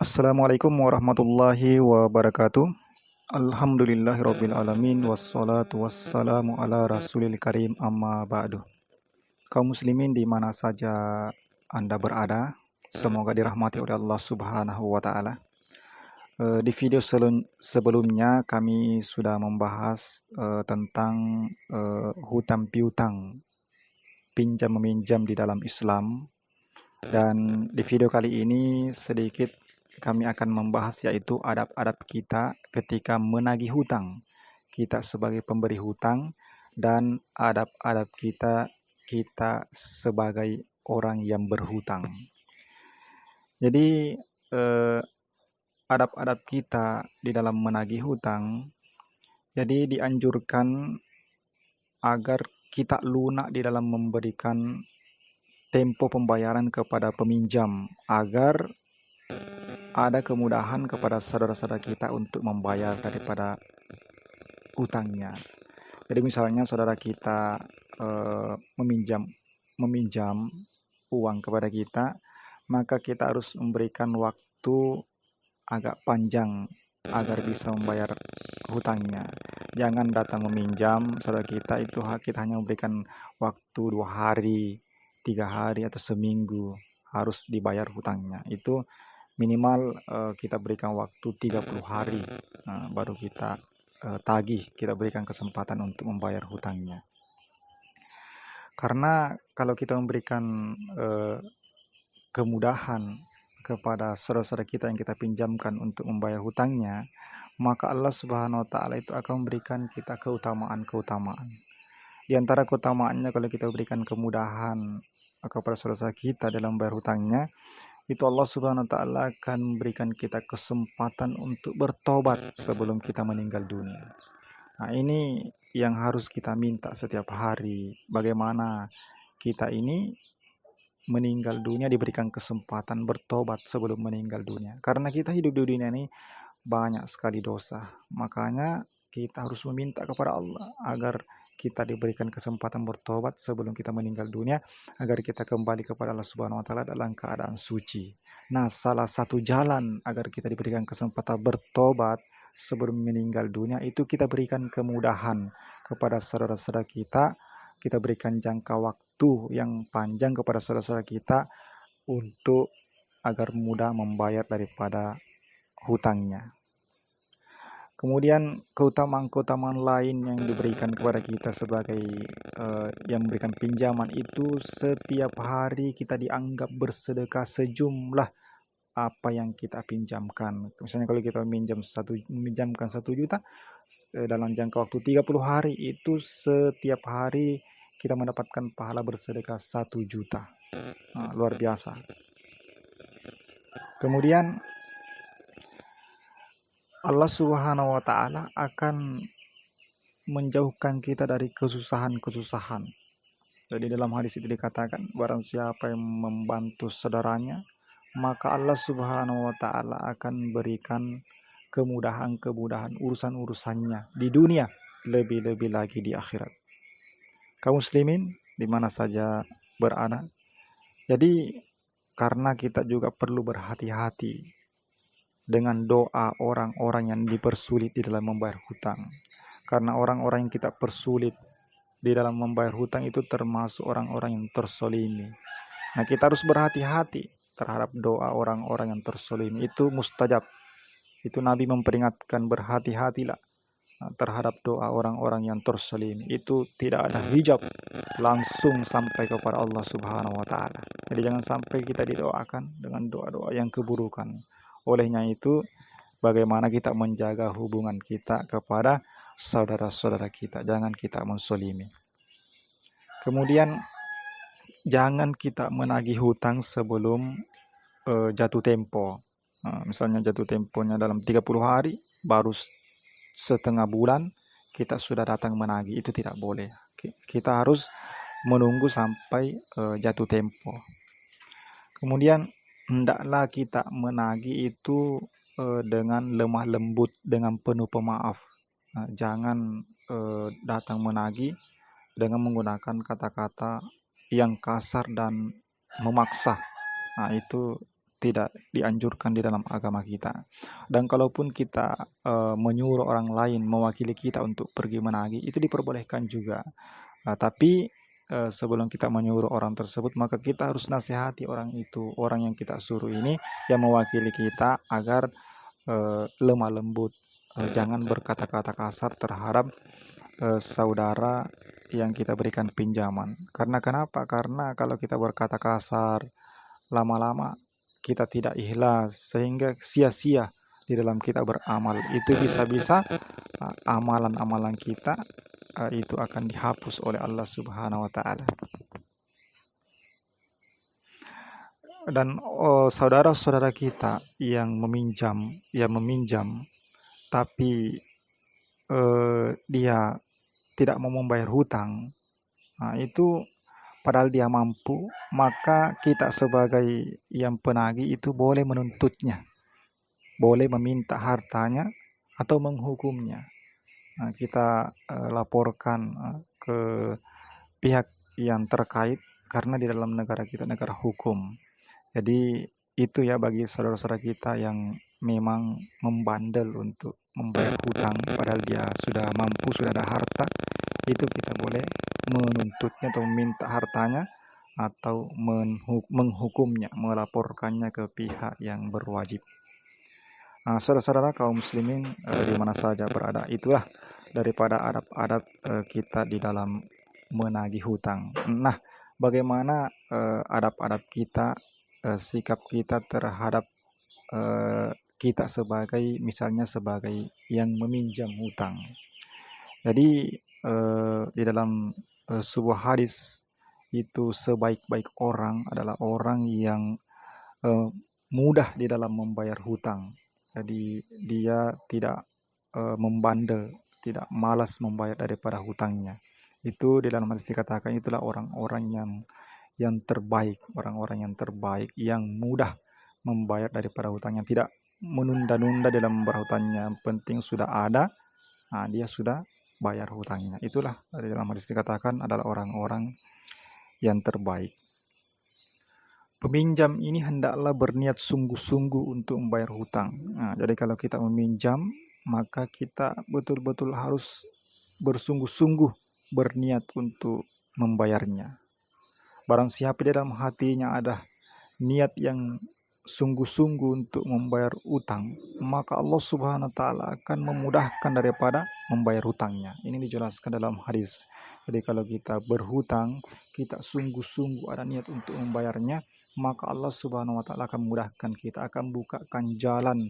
Assalamualaikum warahmatullahi wabarakatuh. Alhamdulillahirabbil alamin wassalatu wassalamu ala rasulil karim amma ba'du. Kaum muslimin di mana saja Anda berada, semoga dirahmati oleh Allah Subhanahu wa taala. Di video sebelumnya kami sudah membahas tentang hutang piutang, pinjam meminjam di dalam Islam. Dan di video kali ini sedikit kami akan membahas yaitu adab-adab kita ketika menagih hutang. Kita sebagai pemberi hutang dan adab-adab kita sebagai orang yang berhutang. Jadi adab-adab kita di dalam menagih hutang, jadi dianjurkan agar kita lunak di dalam memberikan tempo pembayaran kepada peminjam agar ada kemudahan kepada saudara-saudara kita untuk membayar daripada hutangnya. Jadi misalnya saudara kita meminjam uang kepada kita, maka kita harus memberikan waktu agak panjang agar bisa membayar hutangnya. Jangan datang meminjam saudara kita itu kita hanya memberikan waktu 2 hari, 3 hari atau seminggu harus dibayar hutangnya. Itu minimal kita berikan waktu 30 hari baru kita tagih, kita berikan kesempatan untuk membayar hutangnya. Karena kalau kita memberikan kemudahan kepada saudara-saudara kita yang kita pinjamkan untuk membayar hutangnya, maka Allah Subhanahu wa taala itu akan memberikan kita keutamaan-keutamaan. Di antara keutamaannya kalau kita berikan kemudahan kepada saudara kita dalam membayar hutangnya, itu Allah Subhanahu wa taala akan memberikan kita kesempatan untuk bertobat sebelum kita meninggal dunia. Nah, ini yang harus kita minta setiap hari. Bagaimana kita ini meninggal dunia diberikan kesempatan bertobat sebelum meninggal dunia. Karena kita hidup di dunia ini banyak sekali dosa. Makanya kita harus meminta kepada Allah agar kita diberikan kesempatan bertobat sebelum kita meninggal dunia, agar kita kembali kepada Allah Subhanahu wa taala dalam keadaan suci. Nah, salah satu jalan agar kita diberikan kesempatan bertobat sebelum meninggal dunia itu kita berikan kemudahan kepada saudara-saudara kita berikan jangka waktu yang panjang kepada saudara-saudara kita untuk agar mudah membayar daripada hutangnya. Kemudian keutamaan-keutamaan lain yang diberikan kepada kita sebagai yang memberikan pinjaman itu setiap hari kita dianggap bersedekah sejumlah apa yang kita pinjamkan. Misalnya kalau kita meminjamkan 1 juta dalam jangka waktu 30 hari itu setiap hari kita mendapatkan pahala bersedekah 1 juta. Nah, luar biasa. Kemudian Allah Subhanahu wa taala akan menjauhkan kita dari kesusahan-kesusahan. Jadi dalam hadis itu dikatakan, barang siapa yang membantu saudaranya, maka Allah Subhanahu wa taala akan berikan kemudahan-kemudahan urusan-urusannya di dunia, lebih-lebih lagi di akhirat. Kaum muslimin di mana saja berada. Jadi karena kita juga perlu berhati-hati dengan doa orang-orang yang dipersulit di dalam membayar hutang. Karena orang-orang yang kita persulit di dalam membayar hutang itu termasuk orang-orang yang tersolimi. Nah, kita harus berhati-hati terhadap doa orang-orang yang tersolimi. Itu mustajab. Itu Nabi memperingatkan, berhati-hatilah terhadap doa orang-orang yang tersolimi. Itu tidak ada hijab, langsung sampai kepada Allah Subhanahu wa taala. Jadi jangan sampai kita didoakan dengan doa-doa yang keburukan. Olehnya itu, bagaimana kita menjaga hubungan kita kepada saudara-saudara kita. Jangan kita mensolimi. Kemudian, jangan kita menagih hutang sebelum jatuh tempo. Misalnya jatuh temponya dalam 30 hari, baru setengah bulan kita sudah datang menagih. Itu tidak boleh. Kita harus menunggu sampai jatuh tempo. Kemudian hendaklah kita menagih itu dengan lemah lembut, dengan penuh pemaaf. Jangan datang menagih dengan menggunakan kata-kata yang kasar dan memaksa. Nah, itu tidak dianjurkan di dalam agama kita. Dan kalaupun kita menyuruh orang lain mewakili kita untuk pergi menagih, itu diperbolehkan juga. Tapi sebelum kita menyuruh orang tersebut, maka kita harus nasihati orang itu, orang yang kita suruh ini yang mewakili kita, agar lemah lembut, jangan berkata-kata kasar terhadap saudara yang kita berikan pinjaman. Karena kenapa? Karena kalau kita berkata kasar, lama-lama kita tidak ikhlas, sehingga sia-sia di dalam kita beramal. Itu bisa-bisa amalan-amalan kita itu akan dihapus oleh Allah Subhanahu wa taala. Dan saudara-saudara kita yang meminjam tapi dia tidak mau membayar hutang, nah itu padahal dia mampu, maka kita sebagai yang penagih itu boleh menuntutnya, boleh meminta hartanya atau menghukumnya. Nah, kita laporkan ke pihak yang terkait, karena di dalam negara kita negara hukum. Jadi itu ya, bagi saudara-saudara kita yang memang membandel untuk membayar hutang padahal dia sudah mampu, sudah ada harta, itu kita boleh menuntutnya atau meminta hartanya, atau menghukumnya, melaporkannya ke pihak yang berwajib. Nah, saudara-saudara kaum muslimin di mana saja berada, itulah daripada adab-adab kita di dalam menagih hutang. Nah, bagaimana adab-adab kita, sikap kita terhadap kita sebagai, misalnya sebagai yang meminjam hutang. Jadi di dalam sebuah hadis itu, sebaik-baik orang adalah orang yang mudah di dalam membayar hutang. Jadi dia tidak membandel, tidak malas membayar daripada hutangnya. Itu di dalam hadis dikatakan itulah orang-orang yang terbaik, orang-orang yang terbaik, yang mudah membayar daripada hutangnya, tidak menunda-nunda dalam membayar hutangnya. Penting sudah ada, nah dia sudah bayar hutangnya. Itulah di dalam hadis dikatakan adalah orang-orang yang terbaik. Peminjam ini hendaklah berniat sungguh-sungguh untuk membayar hutang. Nah, jadi kalau kita meminjam, maka kita betul-betul harus bersungguh-sungguh berniat untuk membayarnya. Barang siapa di dalam hatinya ada niat yang sungguh-sungguh untuk membayar utang, maka Allah Subhanahu wa taala akan memudahkan daripada membayar hutangnya. Ini dijelaskan dalam hadis. Jadi kalau kita berhutang, kita sungguh-sungguh ada niat untuk membayarnya, maka Allah Subhanahu wa taala akan memudahkan kita, akan bukakan jalan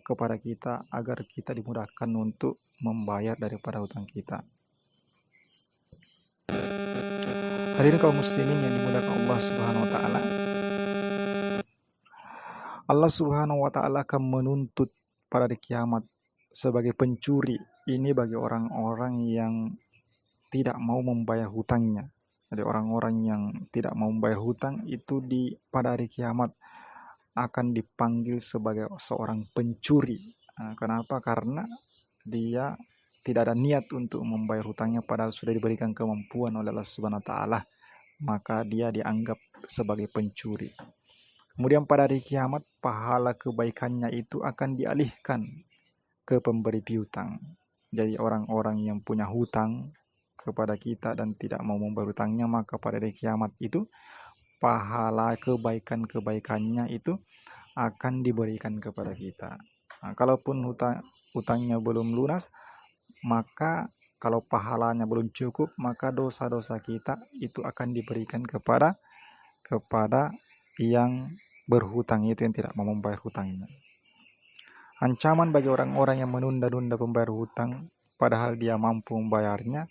kepada kita agar kita dimudahkan untuk membayar daripada hutang kita. Hadirin kaum muslimin yang dimuliakan Allah Subhanahu wa taala, Allah Subhanahu wa taala akan menuntut pada hari kiamat sebagai pencuri ini bagi orang-orang yang tidak mau membayar hutangnya. Jadi orang-orang yang tidak mau membayar hutang itu pada hari kiamat akan dipanggil sebagai seorang pencuri. Nah, kenapa? Karena dia tidak ada niat untuk membayar hutangnya padahal sudah diberikan kemampuan oleh Allah Subhanahu wa taala, maka dia dianggap sebagai pencuri. Kemudian pada hari kiamat, pahala kebaikannya itu akan dialihkan ke pemberi piutang. Jadi orang-orang yang punya hutang kepada kita dan tidak mau membayar hutangnya, maka pada hari kiamat itu pahala kebaikan-kebaikannya itu akan diberikan kepada kita. Nah, kalaupun hutangnya belum lunas, maka kalau pahalanya belum cukup, maka dosa-dosa kita itu akan diberikan kepada yang berhutang itu, yang tidak mau membayar hutangnya. Ancaman bagi orang-orang yang menunda-nunda membayar hutang padahal dia mampu membayarnya,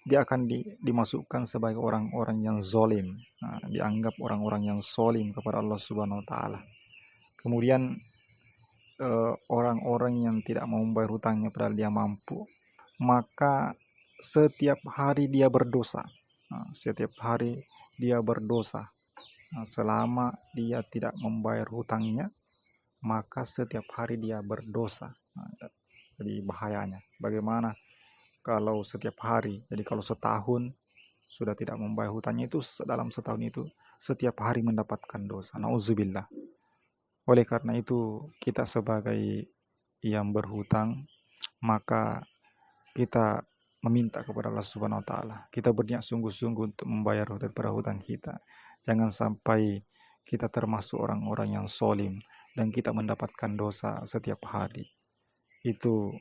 dia akan dimasukkan sebagai orang-orang yang zolim. Nah, dianggap orang-orang yang zolim kepada Allah Subhanahu wa taala. Kemudian orang-orang yang tidak mau membayar hutangnya padahal dia mampu, maka setiap hari dia berdosa. Nah, setiap hari dia berdosa. Nah, selama dia tidak membayar hutangnya, maka setiap hari dia berdosa. Nah, jadi bahayanya. Bagaimana kalau setiap hari? Jadi kalau setahun sudah tidak membayar hutangnya, itu dalam setahun itu setiap hari mendapatkan dosa. Nauzubillah. Oleh karena itu, kita sebagai yang berhutang, maka kita meminta kepada Allah Subhanahu wa taala. Kita berniat sungguh-sungguh untuk membayar daripada hutang kita. Jangan sampai kita termasuk orang-orang yang solim dan kita mendapatkan dosa setiap hari. Itu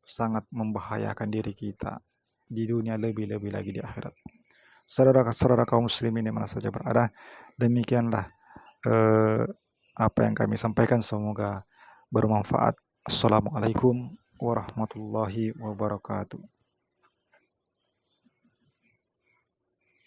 sangat membahayakan diri kita di dunia, lebih-lebih lagi di akhirat. Saudara-saudara kaum muslimin yang mana saja berada, demikianlah apa yang kami sampaikan, semoga bermanfaat. Assalamualaikum warahmatullahi wabarakatuh.